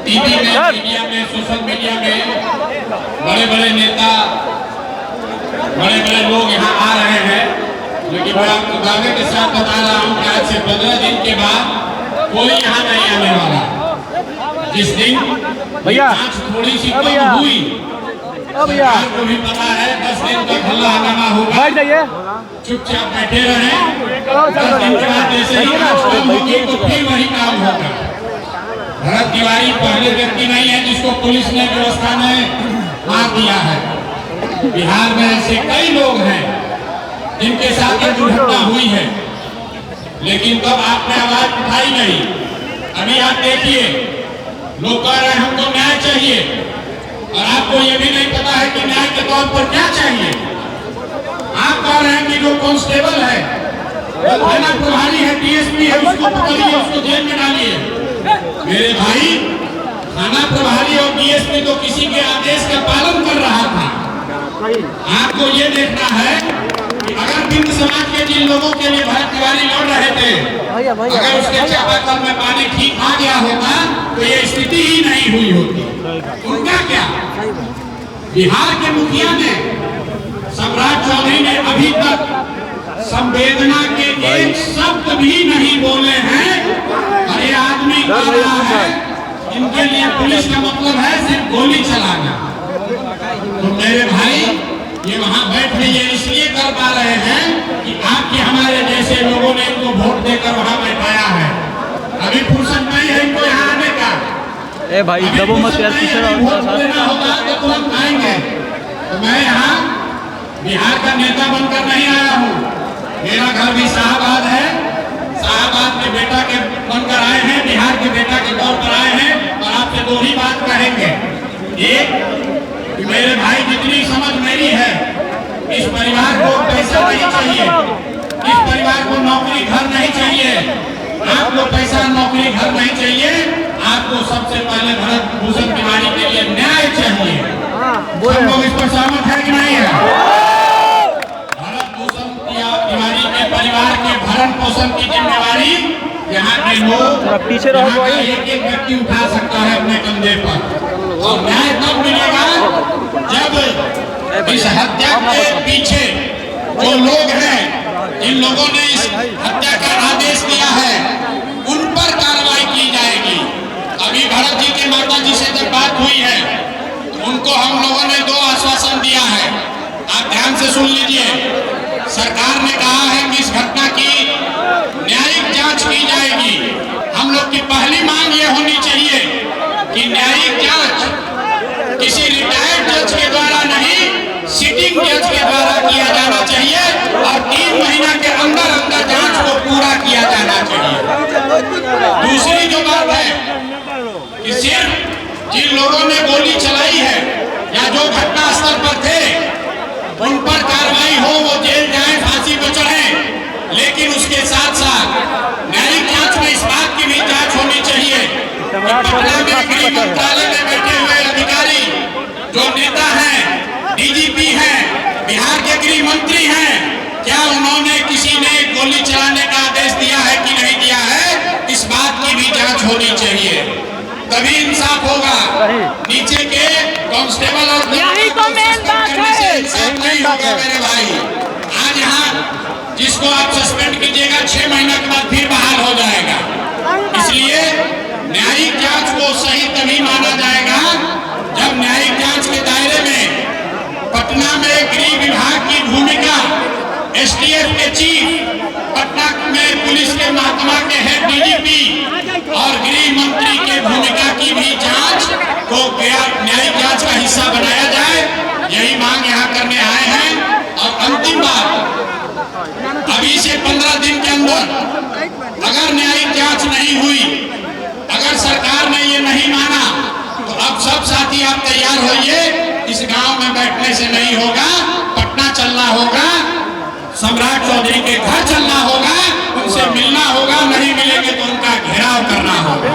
TV में, media में, social media में बड़े बड़े नेता, बड़े बड़े लोग यहाँ आ रहे हैं, लेकिन मैं आपको दावे के साथ बता रहा हूँ कि आज से 15 दिन के बाद कोई यहाँ नहीं आने वाला। जिस दिन जांच थोड़ी सी कम हुई, सरकार को भी पता है 10 दिन तक हल्ला हंगामा होगा, चुपचाप बैठे रहे। 10 दिन के बाद जैसे ही काम होगी तो फिर वही काम होगा। भरत तिवारी पहले व्यक्ति नहीं है जिसको पुलिस ने व्यवस्था में मार दिया है। बिहार में ऐसे कई लोग हैं जिनके साथ ये दुर्घटना हुई है, लेकिन तब आपने आवाज उठाई नहीं। अभी आप देखिए, लोग कह रहे हैं हमको न्याय चाहिए, और आपको ये भी नहीं पता है कि न्याय के तौर पर क्या चाहिए। आप कह रहे हैं कि जो कांस्टेबल है, थाना प्रभारी है, डीएसपी है, उसको पकड़िए, उसको जेल में डालिए। मेरे भाई, थाना प्रभारी और डीएसपी तो किसी के आदेश का पालन कर रहा था। आपको ये देखना है कि अगर बिंद समाज के जिन लोगों के लिए भरत तिवारी लड़ रहे थे, अगर उसके चापाकल में पानी ठीक आ गया होता तो ये स्थिति ही नहीं हुई होती। उनका क्या? बिहार के मुखिया ने, सम्राट चौधरी ने अभी तक संवेदना के एक शब्द भी नहीं बोले हैं। और ये आदमी कह रहा है इनके लिए पुलिस का मतलब है सिर्फ गोली चलाना। तो मेरे भाई, ये वहाँ बैठ के ये इसलिए कर पा रहे हैं कि आपके हमारे जैसे लोगों ने इनको वोट देकर वहाँ बैठाया है। अभी फुर्सत नहीं है इनको यहाँ आने का। ए भाई दबो मत यार, पीछे देना होगा तो तुरंत आएंगे। तो मैं यहाँ बिहार का नेता बनकर नहीं आया हूँ। मेरा घर भी शाहबाद है, शाहबाद के बेटा के बनकर आए हैं, बिहार के बेटा के तौर पर आए हैं। और आपसे दो ही बात कहेंगे। एक, मेरे भाई जितनी समझ मेरी है, इस परिवार को पैसा नहीं चाहिए, इस परिवार को नौकरी घर नहीं चाहिए। आपको पैसा नौकरी घर नहीं चाहिए, आपको सबसे पहले भरत भूषण तिवारी के लिए न्याय चाहिए। हम लोग इस पर सहमत है कि नहीं है? भरत भूषण तिवारी के परिवार के भरण पोषण की जिम्मेवारी यहाँ के लोग, पीछे रहो, एक एक व्यक्ति उठा सकता है अपने कंधे पर। और न्याय तब मिलेगा जब इस हत्या के पीछे जो लोग हैं, इन लोगों ने इस हत्या का आदेश दिया है, उन पर कार्रवाई की जाएगी। अभी भरत जी के माता जी से जब बात हुई है तो उनको हम लोगों ने 2 आश्वासन दिया है। आप ध्यान से सुन लीजिए। सरकार ने कहा है कि इस घटना की न्यायिक जांच की जाएगी। हम लोग की पहली मांग ये होनी चाहिए कि न्यायिक जांच किसी रिटायर्ड जज के द्वारा नहीं, सिटिंग जज के द्वारा किया जाना चाहिए। और 3 महीना के अंदर अंदर जांच को पूरा किया जाना चाहिए। दूसरी जो बात है कि सिर्फ जिन लोगों ने गोली चलाई है या जो घटना स्थल पर थे उन पर कार्रवाई हो, वो जेल जाए, फांसी पर चढ़े। लेकिन उसके साथ साथ न्यायिक जांच में इस बात की भी जांच होनी चाहिए कि पटना में गृह मंत्रालय में बैठे हुए अधिकारी जो नेता हैं, डीजीपी हैं, बिहार के गृह मंत्री हैं, क्या उन्होंने किसी ने गोली चलाने का आदेश दिया है कि नहीं दिया है? इस बात की भी जांच होनी चाहिए, तभी इंसाफ होगा। नीचे के कांस्टेबल और यही तो मेन बात है। नहीं होगा मेरे भाई। आज यहाँ जिसको आप सस्पेंड कीजिएगा 6 महीने के बाद फिर बहाल हो जाएगा। इसलिए न्यायिक जांच को सही तभी माना जाएगा जब न्यायिक जांच के दायरे में पटना में गृह विभाग की भूमिका, एसटीएफ के चीफ, पटना में पुलिस के महकमा के हेड डीजीपी और गृह मंत्री के भूमिका की भी जांच को न्यायिक जांच का हिस्सा बनाया जाए। यही मांग यहाँ करने आए हैं। और अंतिम बात, अभी से 15 दिन के अंदर अगर न्यायिक जांच नहीं हुई, अगर सरकार ने ये नहीं माना, तो अब सब साथी आप तैयार होइए। इस गांव में बैठने से नहीं होगा, पटना चलना होगा, सम्राट चौधरी के घर चलना होगा, उनसे मिलना होगा। नहीं मिलेंगे तो उनका घेराव करना होगा।